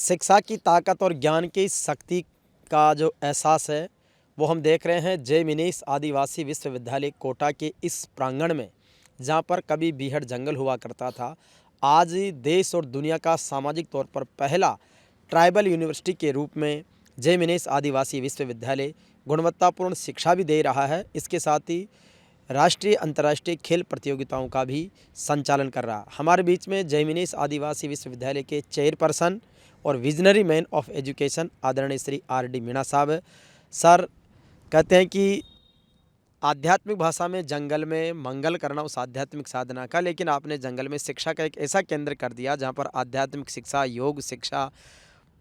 शिक्षा की ताकत और ज्ञान की शक्ति का जो एहसास है वो हम देख रहे हैं जय मिनेश आदिवासी विश्वविद्यालय कोटा के इस प्रांगण में, जहाँ पर कभी बीहड़ जंगल हुआ करता था। आज देश और दुनिया का सामाजिक तौर पर पहला ट्राइबल यूनिवर्सिटी के रूप में जय मिनेश आदिवासी विश्वविद्यालय गुणवत्तापूर्ण शिक्षा भी दे रहा है। इसके साथ ही राष्ट्रीय अंतर्राष्ट्रीय खेल प्रतियोगिताओं का भी संचालन कर रहा है। हमारे बीच में जय मिनेश आदिवासी विश्वविद्यालय के चेयरपर्सन और विजनरी मैन ऑफ एजुकेशन आदरणीय श्री आर.डी. मीणा साहब है। सर, कहते हैं कि आध्यात्मिक भाषा में जंगल में मंगल करना उस आध्यात्मिक साधना का, लेकिन आपने जंगल में शिक्षा का एक ऐसा केंद्र कर दिया जहाँ पर आध्यात्मिक शिक्षा, योग शिक्षा,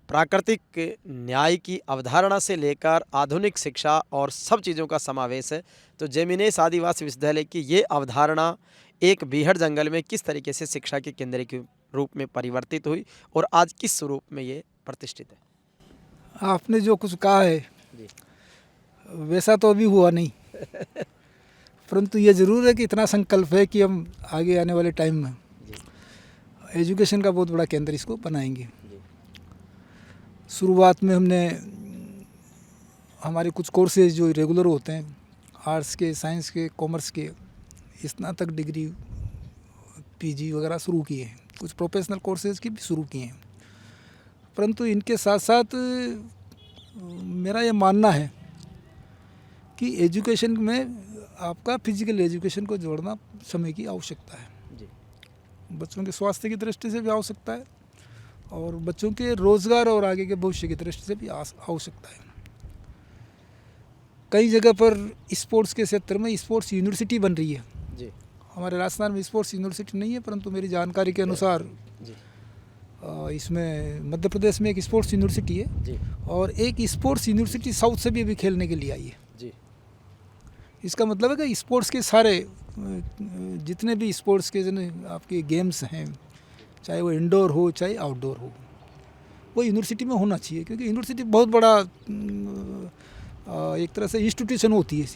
प्राकृतिक न्याय की अवधारणा से लेकर आधुनिक शिक्षा और सब चीज़ों का समावेश है। तो जय मिनेश आदिवासी विश्वविद्यालय की ये अवधारणा एक बीहड़ जंगल में किस तरीके से शिक्षा के केंद्र के रूप में परिवर्तित हुई और आज किस स्वरूप में ये प्रतिष्ठित है? आपने जो कुछ कहा है जी। वैसा तो अभी हुआ नहीं परंतु ये ज़रूर है कि इतना संकल्प है कि हम आगे आने वाले टाइम में एजुकेशन का बहुत बड़ा केंद्र इसको बनाएंगे। शुरुआत में हमने हमारे कुछ कोर्सेज जो रेगुलर होते हैं, आर्ट्स के, साइंस के, कॉमर्स के, स्नातक डिग्री, पीजी वगैरह शुरू किए हैं। कुछ प्रोफेशनल कोर्सेज की भी शुरू किए हैं। परंतु इनके साथ साथ मेरा ये मानना है कि एजुकेशन में आपका फिजिकल एजुकेशन को जोड़ना समय की आवश्यकता है। बच्चों के स्वास्थ्य की दृष्टि से भी आवश्यकता है और बच्चों के रोज़गार और आगे के भविष्य की दृष्टि से भी आवश्यकता है। कई जगह पर स्पोर्ट्स के क्षेत्र में स्पोर्ट्स यूनिवर्सिटी बन रही है। जी। हमारे राजस्थान में स्पोर्ट्स यूनिवर्सिटी नहीं है, परंतु मेरी जानकारी के अनुसार जी। इसमें मध्य प्रदेश में एक स्पोर्ट्स यूनिवर्सिटी है। जी। और एक स्पोर्ट्स यूनिवर्सिटी साउथ से भी अभी खेलने के लिए आई है। जी। इसका मतलब है कि स्पोर्ट्स के सारे जितने भी स्पोर्ट्स के आपके गेम्स हैं, चाहे वो इंडोर हो चाहे आउटडोर हो, वो यूनिवर्सिटी में होना चाहिए, क्योंकि यूनिवर्सिटी बहुत बड़ा एक तरह से इंस्टीट्यूशन होती है।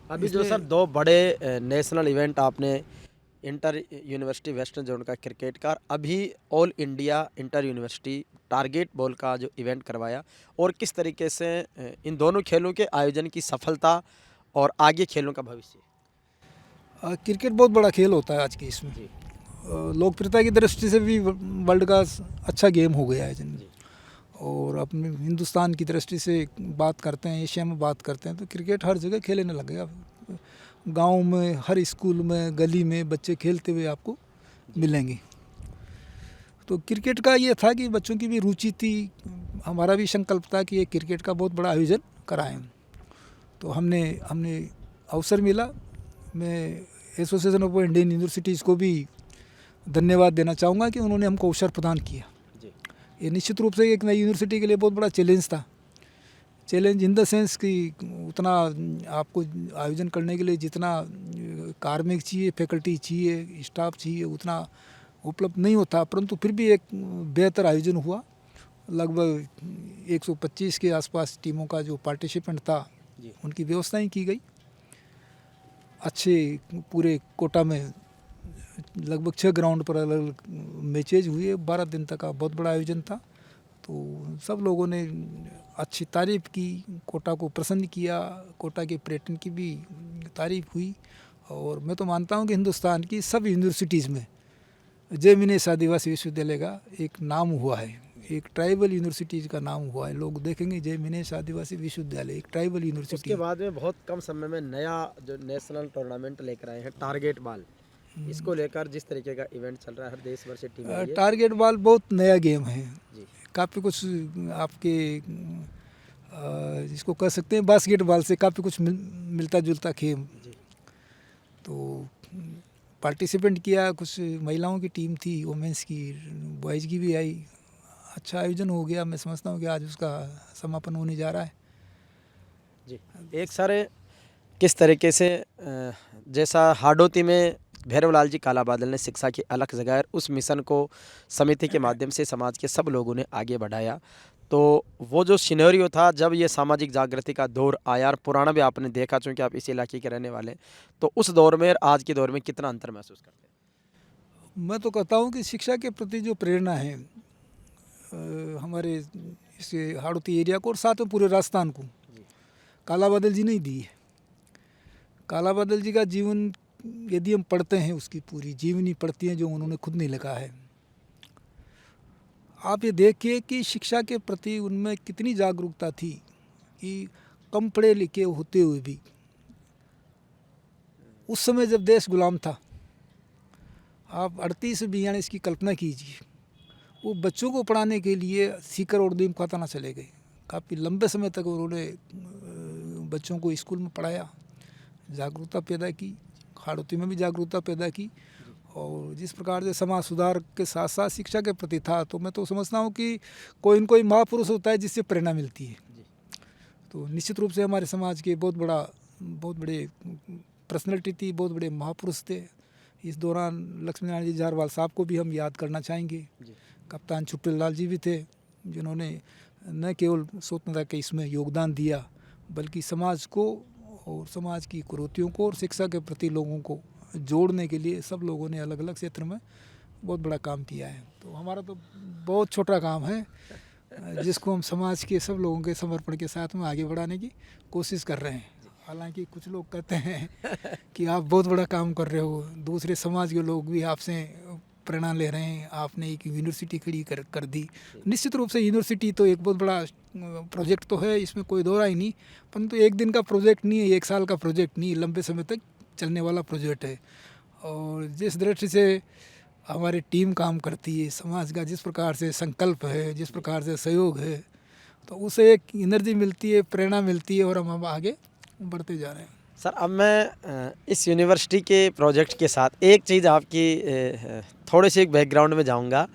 अभी जो सर दो बड़े नेशनल इवेंट आपने इंटर यूनिवर्सिटी वेस्टर्न जोन का क्रिकेट का, अभी all India inter university target ball का जो इवेंट करवाया, और किस तरीके से इन दोनों खेलों के आयोजन की सफलता और आगे खेलों का भविष्य? क्रिकेट बहुत बड़ा खेल होता है आज के इसमें। लोकप्रियता की दृष्टि से भी वर्ल्ड का अच्छा गेम हो गया है। और अपने हिंदुस्तान की दृष्टि से बात करते हैं, एशिया में बात करते हैं, तो क्रिकेट हर जगह खेलने लग गया। गांव में, हर स्कूल में, गली में बच्चे खेलते हुए आपको मिलेंगे। तो क्रिकेट का ये था कि बच्चों की भी रुचि थी, हमारा भी संकल्प था कि ये क्रिकेट का बहुत बड़ा आयोजन कराएं। तो हमने अवसर मिला। मैं एसोसिएशन ऑफ इंडियन यूनिवर्सिटीज़ को भी धन्यवाद देना चाहूँगा कि उन्होंने हमको अवसर प्रदान किया। ये निश्चित रूप से एक नई यूनिवर्सिटी के लिए बहुत बड़ा चैलेंज था। चैलेंज इन द सेंस कि उतना आपको आयोजन करने के लिए जितना कार्मिक चाहिए, फैकल्टी चाहिए, स्टाफ चाहिए, उतना उपलब्ध नहीं होता, परंतु फिर भी एक बेहतर आयोजन हुआ। लगभग 125 के आसपास टीमों का जो पार्टिसिपेंट था, उनकी व्यवस्थाएं की गई। अच्छे पूरे कोटा में लगभग 6 ग्राउंड पर अलग अलग मैचेज हुए। 12 दिन तक का बहुत बड़ा आयोजन था। तो सब लोगों ने अच्छी तारीफ़ की, कोटा को प्रसन्न किया, कोटा के पर्यटन की भी तारीफ़ हुई। और मैं तो मानता हूँ कि हिंदुस्तान की सब यूनिवर्सिटीज़ में जय मिनेश आदिवासी विश्वविद्यालय का एक नाम हुआ है, एक ट्राइबल यूनिवर्सिटीज़ का नाम हुआ है। लोग देखेंगे जय मिनेश आदिवासी विश्वविद्यालय, एक ट्राइबल यूनिवर्सिटी। उसके बाद में बहुत कम समय में नया जो नेशनल टूर्नामेंट लेकर आए हैं, टारगेट बॉल, इसको लेकर जिस तरीके का इवेंट चल रहा है, हर देश भर से टीम आई है। टारगेट बॉल बहुत नया गेम है। काफ़ी कुछ आपके जिसको कह सकते हैं बास्केटबॉल से काफ़ी कुछ मिलता जुलता खेल। तो पार्टिसिपेंट किया, कुछ महिलाओं की टीम थी, वुमेंस की, बॉयज़ की भी आई। अच्छा आयोजन हो गया। मैं समझता हूँ कि आज उसका समापन होने जा रहा है। जी। एक सर, किस तरीके से जैसा हाडोती में भैरवलाल जी काला बादल ने शिक्षा की अलख जगाई, उस मिशन को समिति के माध्यम से समाज के सब लोगों ने आगे बढ़ाया, तो वो जो सिनेरियो था जब ये सामाजिक जागृति का दौर आया, और पुराना भी आपने देखा, चूँकि आप इस इलाके के रहने वाले, तो उस दौर में आज के दौर में कितना अंतर महसूस करते हैं? मैं तो कहता हूँ कि शिक्षा के प्रति जो प्रेरणा है हमारे इस हाड़ौती एरिया को और साथ में पूरे राजस्थान को काला बादल जी ने ही दी है। काला बादल जी का जीवन यदि हम पढ़ते हैं, उसकी पूरी जीवनी पढ़ती हैं जो उन्होंने खुद नहीं लिखा है, आप ये देखिए कि शिक्षा के प्रति उनमें कितनी जागरूकता थी कि कम पढ़े लिखे होते हुए भी उस समय जब देश गुलाम था, आप 38-42 की कल्पना कीजिए, वो बच्चों को पढ़ाने के लिए सीकर और नीम का थाना चले गए। काफ़ी लंबे समय तक उन्होंने बच्चों को स्कूल में पढ़ाया, जागरूकता पैदा की, हाड़ौती में भी जागरूकता पैदा की। और जिस प्रकार से समाज सुधार के साथ साथ शिक्षा के प्रति था, तो मैं तो समझता हूँ कि कोई न कोई महापुरुष होता है जिससे प्रेरणा मिलती है। तो निश्चित रूप से हमारे समाज के बहुत बड़े पर्सनैलिटी थी, बहुत बड़े महापुरुष थे। इस दौरान लक्ष्मी नारायण जी झारवाल साहब को भी हम याद करना चाहेंगे। कप्तान छुट्टी लाल जी भी थे, जिन्होंने न केवल स्वतंत्रता के इसमें योगदान दिया, बल्कि समाज को और समाज की कुरीतियों को और शिक्षा के प्रति लोगों को जोड़ने के लिए सब लोगों ने अलग अलग क्षेत्र में बहुत बड़ा काम किया है। तो हमारा तो बहुत छोटा काम है, जिसको हम समाज के सब लोगों के समर्पण के साथ में आगे बढ़ाने की कोशिश कर रहे हैं। हालांकि कुछ लोग कहते हैं कि आप बहुत बड़ा काम कर रहे हो, दूसरे समाज के लोग भी आपसे प्रेरणा ले रहे हैं, आपने एक यूनिवर्सिटी खड़ी कर दी। निश्चित रूप से यूनिवर्सिटी तो एक बहुत बड़ा प्रोजेक्ट तो है, इसमें कोई दो राय नहीं, परंतु एक दिन का प्रोजेक्ट नहीं है, एक साल का प्रोजेक्ट नहीं, लंबे समय तक चलने वाला प्रोजेक्ट है। और जिस दृष्टि से हमारी टीम काम करती है, समाज का जिस प्रकार से संकल्प है, जिस प्रकार से सहयोग है, तो उसे एक एनर्जी मिलती है, प्रेरणा मिलती है और हम आगे बढ़ते जा रहे हैं। सर, अब मैं इस यूनिवर्सिटी के प्रोजेक्ट के साथ एक चीज़ आपकी थोड़े से एक बैकग्राउंड में जाऊंगा।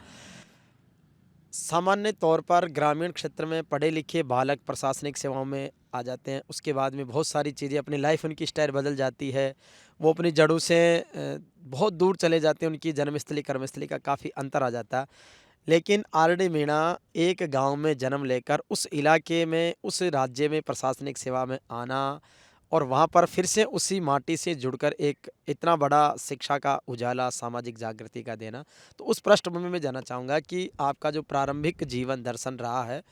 सामान्य तौर पर ग्रामीण क्षेत्र में पढ़े लिखे बालक प्रशासनिक सेवाओं में आ जाते हैं, उसके बाद में बहुत सारी चीज़ें, अपनी लाइफ उनकी स्टाइल बदल जाती है, वो अपनी जड़ों से बहुत दूर चले जाते हैं, उनकी जन्मस्थली कर्मस्थली का काफ़ी अंतर आ जाता है। लेकिन आरडी मीणा एक गांव में जन्म लेकर उस इलाके में, उस राज्य में प्रशासनिक सेवा में आना और वहां पर फिर से उसी माटी से जुड़कर एक इतना बड़ा शिक्षा का उजाला, सामाजिक जागृति का देना, तो उस पृष्ठभूमि में जानना चाहूँगा कि आपका जो प्रारंभिक जीवन दर्शन रहा है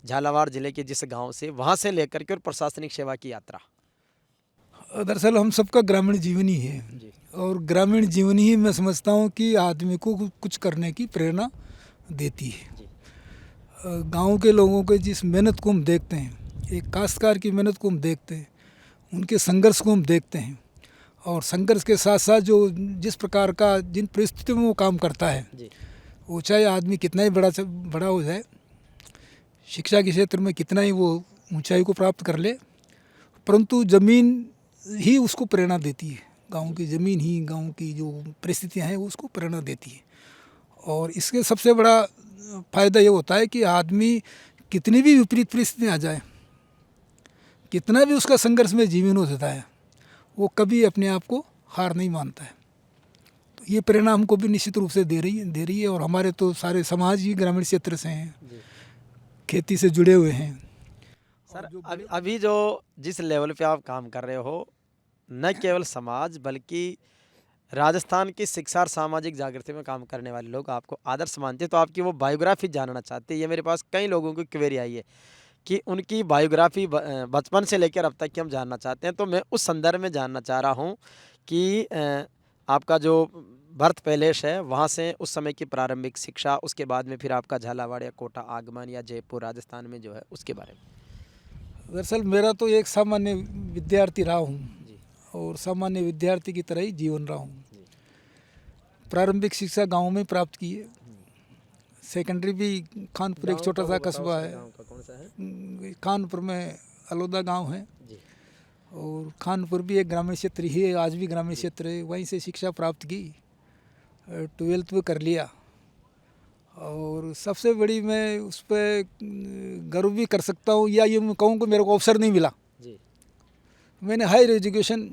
झालावाड़ जिले के जिस गांव से, वहां से लेकर के और प्रशासनिक सेवा की यात्रा। दरअसल हम सबका ग्रामीण जीवन ही है, और ग्रामीण जीवन ही मैं समझता हूँ कि आदमी को कुछ करने की प्रेरणा देती है। गांव के लोगों के जिस मेहनत को हम देखते हैं, एक काश्तकार की मेहनत को हम देखते हैं, उनके संघर्ष को हम देखते हैं, और संघर्ष के साथ साथ जो जिस प्रकार का जिन परिस्थितियों में वो काम करता है, वो चाहे आदमी कितना ही बड़ा हो जाए, शिक्षा के क्षेत्र में कितना ही वो ऊंचाई को प्राप्त कर ले, परंतु ज़मीन ही उसको प्रेरणा देती है। गांव की ज़मीन ही, गांव की जो परिस्थितियां हैं, वो उसको प्रेरणा देती है। और इसके सबसे बड़ा फ़ायदा ये होता है कि आदमी कितनी भी विपरीत परिस्थितियाँ आ जाए, कितना भी उसका संघर्ष में जीवन हो जाता है, वो कभी अपने आप को हार नहीं मानता है। तो ये प्रेरणा हमको भी निश्चित रूप से दे रही है। और हमारे तो सारे समाज ही ग्रामीण क्षेत्र से हैं, खेती से जुड़े हुए हैं। सर, अभी जो जिस लेवल पे आप काम कर रहे हो, न केवल समाज बल्कि राजस्थान की शिक्षा और सामाजिक जागृति में काम करने वाले लोग आपको आदर्श मानते हैं, तो आपकी वो बायोग्राफी जानना चाहते हैं। ये मेरे पास कई लोगों की क्वेरी आई है कि उनकी बायोग्राफी बचपन से लेकर अब तक की हम जानना चाहते हैं। तो मैं उस संदर्भ में जानना चाह रहा हूँ कि आपका जो बर्थ पैलेस है, वहाँ से उस समय की प्रारंभिक शिक्षा, उसके बाद में फिर आपका झालावाड़ या कोटा आगमन या जयपुर राजस्थान में जो है, उसके बारे में। दरअसल मेरा तो एक सामान्य विद्यार्थी रहा हूँ, और सामान्य विद्यार्थी की तरह ही जीवन रहा हूँ। प्रारंभिक शिक्षा गांव में प्राप्त की है, सेकेंडरी भी खानपुर, एक छोटा सा कस्बा है, खानपुर में अलोदा गांव है, और खानपुर भी एक ग्रामीण क्षेत्र ही है, आज भी ग्रामीण क्षेत्र है। वहीं से शिक्षा प्राप्त की, 12th भी कर लिया। और सबसे बड़ी मैं उस पर गर्व भी कर सकता हूँ, या ये मैं कहूँ कि मेरे को अवसर नहीं मिला। मैंने हायर एजुकेशन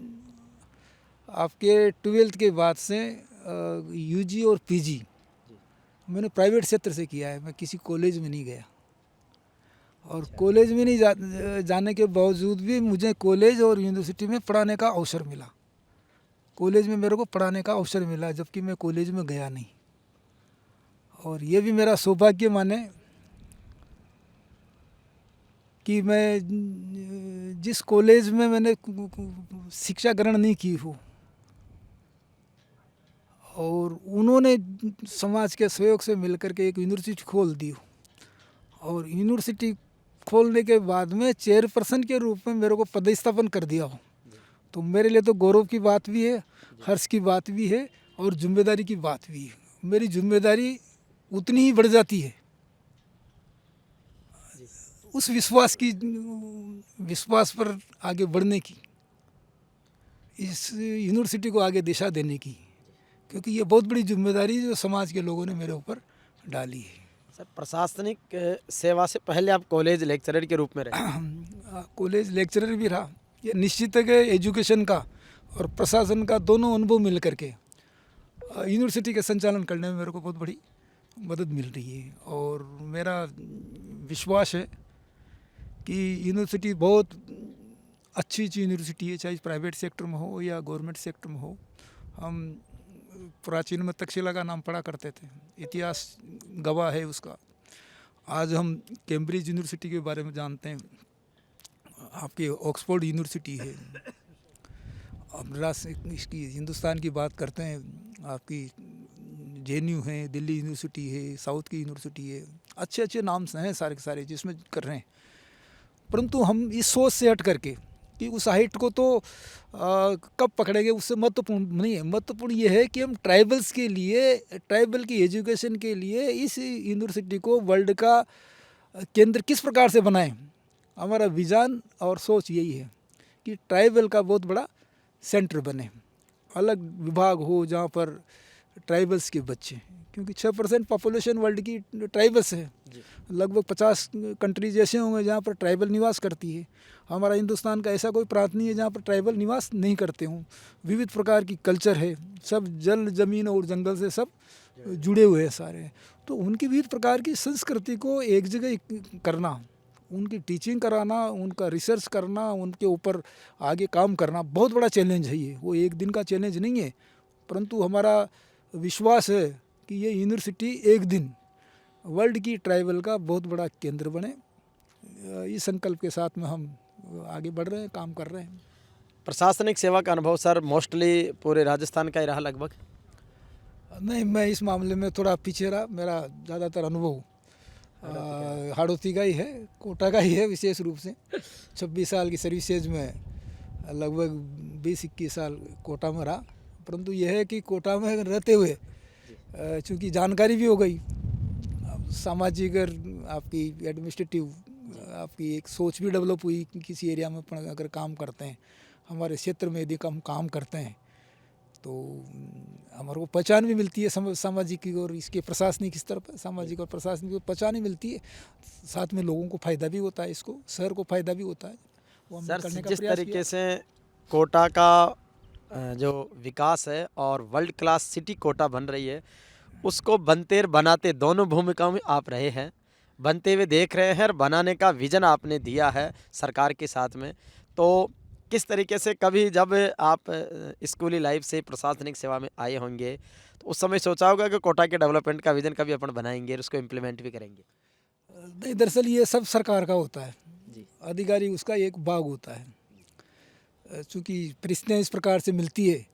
आपके 12th के बाद से यूजी और पीजी मैंने प्राइवेट क्षेत्र से किया है। मैं किसी कॉलेज में नहीं गया, और कॉलेज में नहीं जाने के बावजूद भी मुझे कॉलेज और यूनिवर्सिटी में पढ़ाने का अवसर मिला। कॉलेज में मेरे को पढ़ाने का अवसर मिला, जबकि मैं कॉलेज में गया नहीं। और ये भी मेरा सौभाग्य माने कि मैं जिस कॉलेज में मैंने शिक्षा ग्रहण नहीं की हो और उन्होंने समाज के सहयोग से मिलकर के एक यूनिवर्सिटी खोल दी हो और यूनिवर्सिटी खोलने के बाद में चेयरपर्सन के रूप में मेरे को पदस्थापन कर दिया हो, तो मेरे लिए तो गौरव की बात भी है, हर्ष की बात भी है और जिम्मेदारी की बात भी है। मेरी जिम्मेदारी उतनी ही बढ़ जाती है उस विश्वास पर आगे बढ़ने की, इस यूनिवर्सिटी को आगे दिशा देने की, क्योंकि ये बहुत बड़ी जिम्मेदारी जो समाज के लोगों ने मेरे ऊपर डाली है। सर, प्रशासनिक सेवा से पहले आप कॉलेज लेक्चरर के रूप में रहे। कॉलेज लेक्चरर भी रहा। ये निश्चित है कि एजुकेशन का और प्रशासन का दोनों अनुभव मिल करके यूनिवर्सिटी के संचालन करने में मेरे को बहुत बड़ी मदद मिल रही है और मेरा विश्वास है कि यूनिवर्सिटी बहुत अच्छी यूनिवर्सिटी है, चाहे प्राइवेट सेक्टर में हो या गवर्नमेंट सेक्टर में हो। हम प्राचीन में तक्षशिला का नाम पढ़ा करते थे, इतिहास गवाह है उसका। आज हम कैम्ब्रिज यूनिवर्सिटी के बारे में जानते हैं, आपकी ऑक्सफोर्ड यूनिवर्सिटी है। अब इसकी हिंदुस्तान की बात करते हैं, आपकी JNU है, दिल्ली यूनिवर्सिटी है, साउथ की यूनिवर्सिटी है, अच्छे अच्छे नाम हैं सारे के सारे जिसमें कर रहे हैं। परंतु हम इस सोच से हट करके कि उस हाइट को तो कब पकड़ेंगे उससे महत्वपूर्ण नहीं है। महत्वपूर्ण ये है कि हम ट्राइबल्स के लिए, ट्राइबल की एजुकेशन के लिए इस यूनिवर्सिटी को वर्ल्ड का केंद्र किस प्रकार से बनाएं। हमारा विजन और सोच यही है कि ट्राइबल का बहुत बड़ा सेंटर बने, अलग विभाग हो जहाँ पर ट्राइबल्स के बच्चे, क्योंकि 6% पॉपुलेशन वर्ल्ड की ट्राइबल्स है। लगभग 50 कंट्रीज ऐसे होंगे जहाँ पर ट्राइबल निवास करती है। हमारा हिंदुस्तान का ऐसा कोई प्रांत नहीं है जहाँ पर ट्राइबल निवास नहीं करते हों। विविध प्रकार की कल्चर है, सब जल ज़मीन और जंगल से सब जुड़े हुए हैं सारे। तो उनकी विविध प्रकार की संस्कृति को एक जगह करना, उनकी टीचिंग कराना, उनका रिसर्च करना, उनके ऊपर आगे काम करना बहुत बड़ा चैलेंज है। ये वो एक दिन का चैलेंज नहीं है, परंतु हमारा विश्वास है कि ये यूनिवर्सिटी एक दिन वर्ल्ड की ट्राइबल का बहुत बड़ा केंद्र बने। इस संकल्प के साथ में हम आगे बढ़ रहे हैं, काम कर रहे हैं। प्रशासनिक सेवा का अनुभव सर मोस्टली पूरे राजस्थान का ही रहा लगभग? नहीं, मैं इस मामले में थोड़ा पीछे रहा। मेरा ज़्यादातर अनुभव हाड़ौती का ही है, कोटा का ही है। विशेष रूप से 26 साल की सर्विसेज में लगभग 20-21 साल कोटा में रहा। परंतु यह है कि कोटा में रहते हुए चूँकि जानकारी भी हो गई, सामाजिक और आपकी एडमिनिस्ट्रेटिव आपकी एक सोच भी डेवलप हुई कि किसी एरिया में अगर काम करते हैं, हमारे क्षेत्र में यदि हम काम करते हैं तो हमारे को पहचान भी मिलती है सामाजिक और इसके प्रशासनिक स्तर पर। सामाजिक और प्रशासनिक पहचान ही मिलती है, साथ में लोगों को फ़ायदा भी होता है, इसको शहर को फ़ायदा भी होता है। वो हम सर, करने का जिस प्रयास तरीके से कोटा का जो विकास है और वर्ल्ड क्लास सिटी कोटा बन रही है, उसको बनते और बनाते दोनों भूमिकाओं में आप रहे हैं। बनते हुए देख रहे हैं और बनाने का विज़न आपने दिया है सरकार के साथ में। तो किस तरीके से कभी जब आप स्कूली लाइफ से प्रशासनिक सेवा में आए होंगे तो उस समय सोचा होगा कि कोटा के डेवलपमेंट का विज़न कभी अपन बनाएंगे और उसको इम्प्लीमेंट भी करेंगे? नहीं, दरअसल ये सब सरकार का होता है जी। अधिकारी उसका एक भाग होता है। चूँकि परिस्थितियाँ इस प्रकार से मिलती है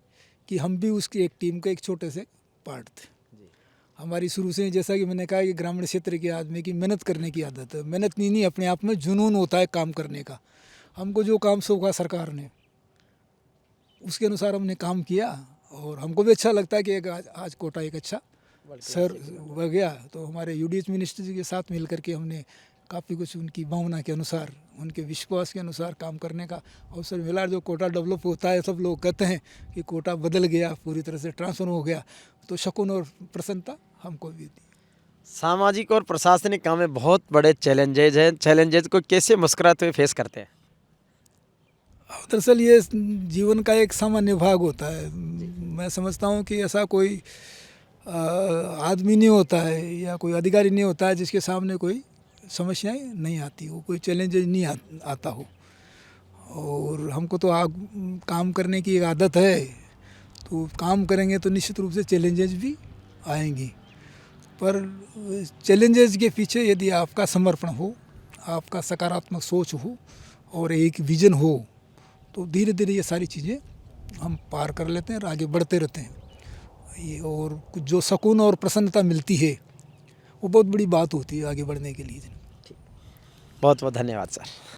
कि हम भी उसकी एक टीम का एक छोटे से पार्ट थे। हमारी शुरू से, जैसा कि मैंने कहा, कि ग्रामीण क्षेत्र के आदमी की मेहनत करने की आदत है। मेहनत नहीं अपने आप में जुनून होता है काम करने का। हमको जो काम सौंपा सरकार ने, उसके अनुसार हमने काम किया और हमको भी अच्छा लगता है कि आज कोटा एक अच्छा शहर हो गया। तो हमारे UDH मिनिस्टर जी के साथ मिल करके हमने काफ़ी कुछ उनकी भावना के अनुसार, उनके विश्वास के अनुसार काम करने का अवसर मिला। जो कोटा डेवलप होता है, सब लोग कहते हैं कि कोटा बदल गया, पूरी तरह से ट्रांसफॉर्म हो गया, तो शकुन और प्रसन्नता हमको भी दी। सामाजिक और प्रशासनिक काम में बहुत बड़े चैलेंजेज हैं। चैलेंजेज को कैसे मुस्कुराते हुए फेस करते हैं? दरअसल ये जीवन का एक सामान्य भाग होता है। मैं समझता हूँ कि ऐसा कोई आदमी नहीं होता है या कोई अधिकारी नहीं होता है जिसके सामने कोई समस्याएं नहीं आती हो, कोई चैलेंजेज नहीं आता हो। और हमको तो काम करने की एक आदत है, तो काम करेंगे तो निश्चित रूप से चैलेंजेज भी आएंगी। पर चैलेंजेस के पीछे यदि आपका समर्पण हो, आपका सकारात्मक सोच हो और एक विजन हो, तो धीरे धीरे ये सारी चीज़ें हम पार कर लेते हैं और आगे बढ़ते रहते हैं। ये और कुछ जो सुकून और प्रसन्नता मिलती है वो बहुत बड़ी बात होती है आगे बढ़ने के लिए। बहुत बहुत धन्यवाद सर।